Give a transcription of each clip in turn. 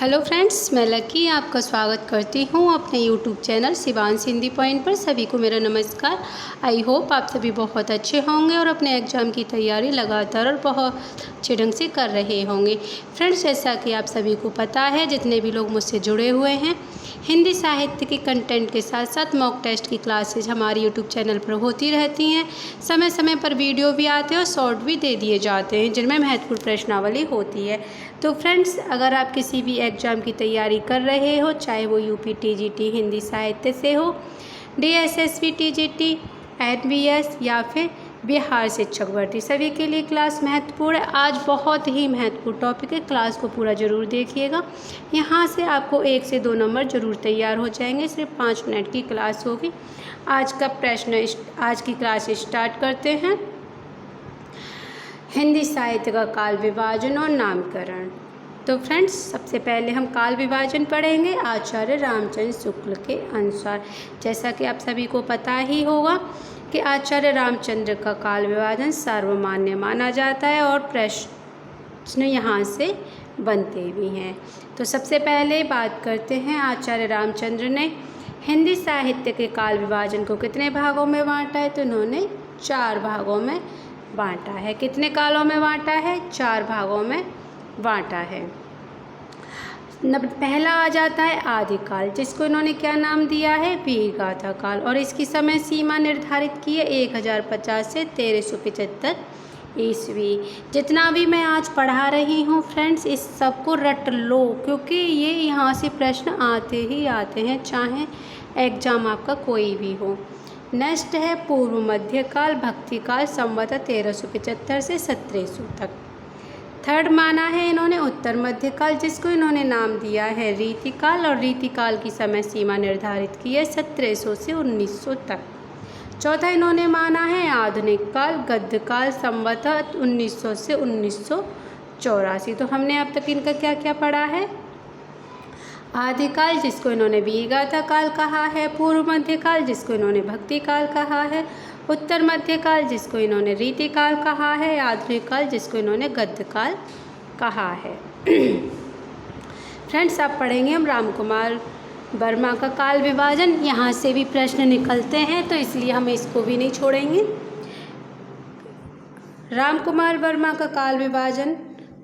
Hello friends, मैं lucky आपका स्वागत करती हूँ अपने YouTube channel Shivansh Hindi point पर। सभी को मेरा नमस्कार। आई होप आप सभी बहुत अच्छे होंगे और अपने एग्ज़ाम की तैयारी लगातार और बहुत अच्छे ढंग से कर रहे होंगे। फ्रेंड्स, जैसा कि आप सभी को पता है, जितने भी लोग मुझसे जुड़े हुए हैं, हिंदी साहित्य के कंटेंट के साथ साथ मॉक टेस्ट की क्लासेज हमारे यूट्यूब चैनल पर होती रहती हैं। समय समय पर वीडियो भी आते हैं और शॉर्ट भी दे दिए जाते हैं जिनमें महत्वपूर्ण प्रश्नावली होती है। तो फ्रेंड्स, अगर आप किसी भी एग्ज़ाम की तैयारी कर रहे हो, चाहे वो यूपी टीजीटी हिंदी साहित्य से हो, डीएसएसबी टीजीटी, एनवीएस या फिर बिहार शिक्षक भर्ती, सभी के लिए क्लास महत्वपूर्ण है। आज बहुत ही महत्वपूर्ण टॉपिक है, क्लास को पूरा ज़रूर देखिएगा। यहाँ से आपको 1 से 2 नंबर ज़रूर तैयार हो जाएंगे। सिर्फ 5 मिनट की क्लास होगी। आज की क्लास स्टार्ट करते हैं। हिंदी साहित्य का काल विभाजन और नामकरण। तो फ्रेंड्स, सबसे पहले हम काल विभाजन पढ़ेंगे आचार्य रामचंद्र शुक्ल के अनुसार। जैसा कि आप सभी को पता ही होगा कि आचार्य रामचंद्र का काल विभाजन सर्वमान्य माना जाता है और प्रश्न यहाँ से बनते भी हैं। तो सबसे पहले बात करते हैं, आचार्य रामचंद्र ने हिंदी साहित्य के काल विभाजन को कितने भागों में बांटा है? तो उन्होंने 4 भागों में बांटा है। कितने कालों में बांटा है? 4 भागों में बांटा है। पहला आ जाता है आदिकाल, जिसको इन्होंने क्या नाम दिया है? वीरगाथा काल। और इसकी समय सीमा निर्धारित की है 1050 से 1375 ईस्वी। जितना भी मैं आज पढ़ा रही हूँ फ्रेंड्स, इस सब को रट लो, क्योंकि ये यहाँ से प्रश्न आते ही आते हैं, चाहे एग्जाम आपका कोई भी हो। नेक्स्ट है पूर्व मध्यकाल भक्तिकाल, संवत 1375 से 1700 तक। थर्ड माना है इन्होंने उत्तर मध्यकाल, जिसको इन्होंने नाम दिया है रीतिकाल, और रीतिकाल की समय सीमा निर्धारित की है 1700 से 1900 तक। चौथा इन्होंने माना है आधुनिक काल, गद्यकाल, संवत 1900 से 1984। तो हमने अब तक इनका क्या क्या पढ़ा है? आदिकाल, जिसको इन्होंने वीरगाथा काल कहा है, पूर्व मध्यकाल, जिसको इन्होंने भक्ति काल कहा है, उत्तर मध्यकाल, जिसको इन्होंने रीतिकाल कहा है, आधुनिक काल, जिसको इन्होंने गद्यकाल कहा है। फ्रेंड्स, आप पढ़ेंगे हम रामकुमार वर्मा का काल विभाजन। यहाँ से भी प्रश्न निकलते हैं, तो इसलिए हम इसको भी नहीं छोड़ेंगे। रामकुमार वर्मा का काल विभाजन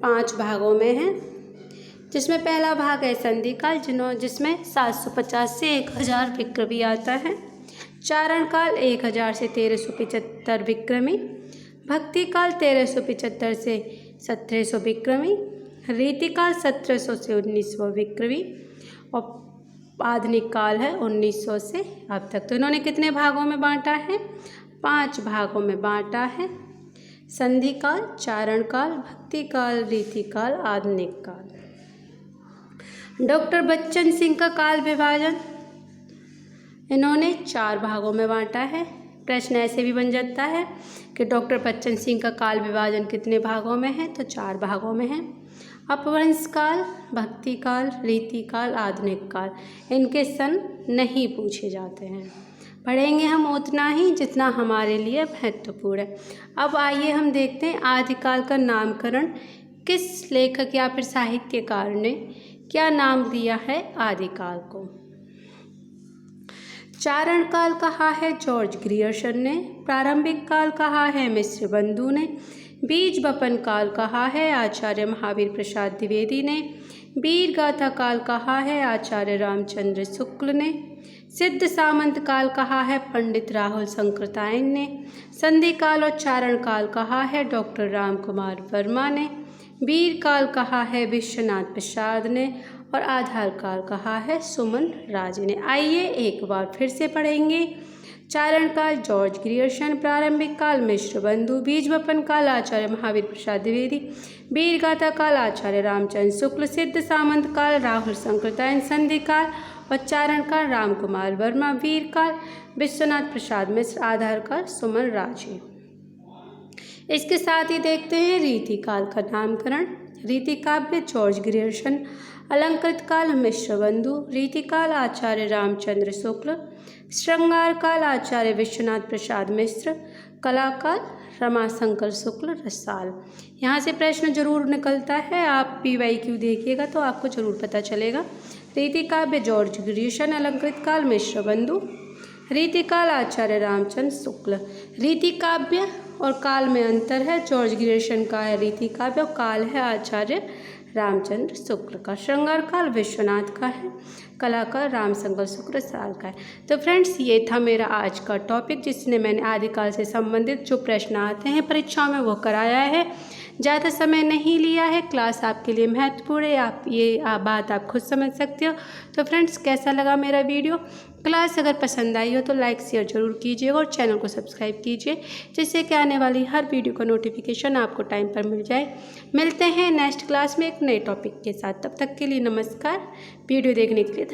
5 भागों में है, जिसमें पहला भाग है संधि काल, जिसमें 750 से 1000 विक्रमी आता है। चारण काल 1000 से 1375 विक्रमी। भक्ति काल 1375 से 1700 विक्रमी। रीतिकाल 1700 से 1900 विक्रमी। और आधुनिक काल है 1900 से अब तक। तो इन्होंने कितने भागों में बांटा है? 5 भागों में बांटा है। संधि काल, चारण काल, भक्ति काल, रीतिकाल, आधुनिक काल। डॉक्टर बच्चन सिंह का काल विभाजन इन्होंने 4 भागों में बांटा है। प्रश्न ऐसे भी बन जाता है कि डॉक्टर बच्चन सिंह का काल विभाजन कितने भागों में है? तो 4 भागों में है। अपभ्रंश काल, भक्ति काल, रीतिकाल, आधुनिक काल, इनके सन नहीं पूछे जाते हैं। पढ़ेंगे हम उतना ही जितना हमारे लिए महत्वपूर्ण है। अब आइए हम देखते हैं आदिकाल का नामकरण किस लेखक या फिर साहित्यकार ने क्या नाम दिया है आदिकाल को। चारण काल कहा है जॉर्ज ग्रियर्सन ने। प्रारंभिक काल कहा है मिश्र बंधु ने। बीज बपन काल कहा है आचार्य महावीर प्रसाद द्विवेदी ने। वीरगाथा काल कहा है आचार्य रामचंद्र शुक्ल ने। सिद्ध सामंत काल कहा है पंडित राहुल शंकरतायन ने। संधि काल और चारण काल कहा है डॉक्टर रामकुमार वर्मा ने। वीर काल कहा है विश्वनाथ प्रसाद ने। और आधार काल कहा है सुमन राज ने। आइए एक बार फिर से पढ़ेंगे। चारण काल जॉर्ज ग्रियर्सन, प्रारंभिक काल मिश्र बंधु, बीज बपन काल आचार्य महावीर प्रसाद द्विवेदी, वीरगाथा काल आचार्य रामचंद्र शुक्ल, सिद्ध सामंत काल राहुल शंकरतायन, संधि काल और चारण काल रामकुमार वर्मा, वीर काल विश्वनाथ प्रसाद मिश्र, आधार काल सुमन राजे। इसके साथ ही देखते हैं रीतिकाल का नामकरण। रीतिकाव्य जॉर्ज ग्रियर्सन। अलंकृत काल मिश्र बंधु। रीतिकाल आचार्य रामचंद्र शुक्ल। श्रृंगार काल आचार्य विश्वनाथ प्रसाद मिश्र। कलाकाल रमाशंकर शुक्ल रसाल। यहाँ से प्रश्न जरूर निकलता है, आप PYQ देखिएगा तो आपको जरूर पता चलेगा। रीति काव्य जॉर्ज ग्रीशन, अलंकृत काल मिश्र बंधु, रीति काल आचार्य रामचंद्र शुक्ल। रीति काव्य और काल में अंतर है, जॉर्ज ग्रीशन का है रीति काव्य और काल है आचार्य रामचंद्र शुक्ल का। श्रृंगार काल विश्वनाथ का है, कलाकाल रामशंकर शुक्ल साल का है। तो फ्रेंड्स ये था मेरा आज का टॉपिक, जिसने मैंने आदिकाल से संबंधित जो प्रश्न आते हैं परीक्षाओं में वो कराया है। ज़्यादा समय नहीं लिया है, क्लास आपके लिए महत्वपूर्ण है, आप ये बात आप खुद समझ सकते हो। तो फ्रेंड्स कैसा लगा मेरा वीडियो? क्लास अगर पसंद आई हो तो लाइक शेयर ज़रूर कीजिएगा और चैनल को सब्सक्राइब कीजिए, जिससे कि आने वाली हर वीडियो का नोटिफिकेशन आपको टाइम पर मिल जाए। मिलते हैं नेक्स्ट क्लास में एक नए टॉपिक के साथ, तब तक के लिए नमस्कार। वीडियो देखने के लिए